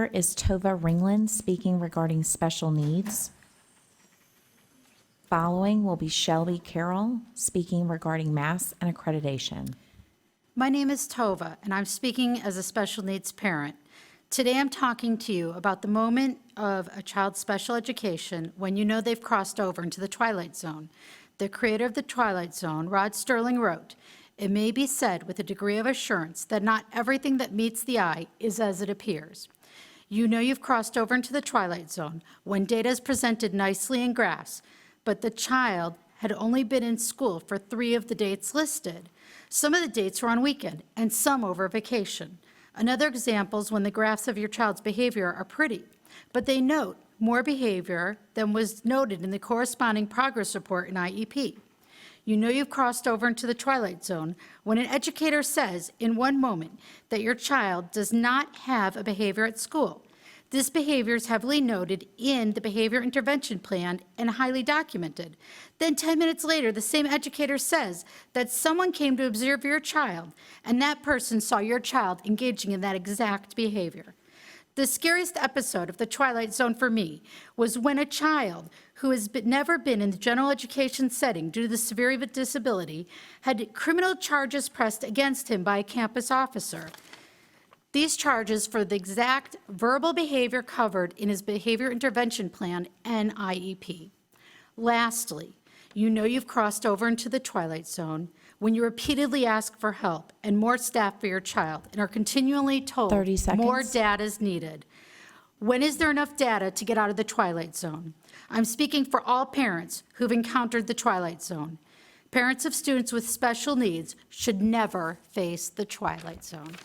educator is Tova Ringland, speaking regarding special needs. Following will be Shelby Carroll, speaking regarding mass and accreditation. My name is Tova, and I'm speaking as a special needs parent. Today I'm talking to you about the moment of a child's special education when you know they've crossed over into the Twilight Zone. The creator of the Twilight Zone, Rod Sterling, wrote, "It may be said with a degree of assurance that not everything that meets the eye is as it appears." You know you've crossed over into the Twilight Zone when data is presented nicely in graphs, but the child had only been in school for 3 of the dates listed. Some of the dates were on weekend and some over vacation. Another example is when the graphs of your child's behavior are pretty, but they note more behavior than was noted in the corresponding progress report in IEP. You know you've crossed over into the Twilight Zone when an educator says in one moment that your child does not have a behavior at school. This behavior is heavily noted in the behavior intervention plan and highly documented. Then 10 minutes later, the same educator says that someone came to observe your child, and that person saw your child engaging in that exact behavior. The scariest episode of the Twilight Zone for me was when a child who has never been in the general education setting due to the severity of a disability had criminal charges pressed against him by a campus officer. These charges for the exact verbal behavior covered in his behavior intervention plan and IEP. Lastly, you know you've crossed over into the Twilight Zone when you repeatedly ask for help and more staff for your child and are continually told 30 seconds. More data is needed. When is there enough data to get out of the Twilight Zone? I'm speaking for all parents who've encountered the Twilight Zone. Parents of students with special needs should never face the Twilight Zone.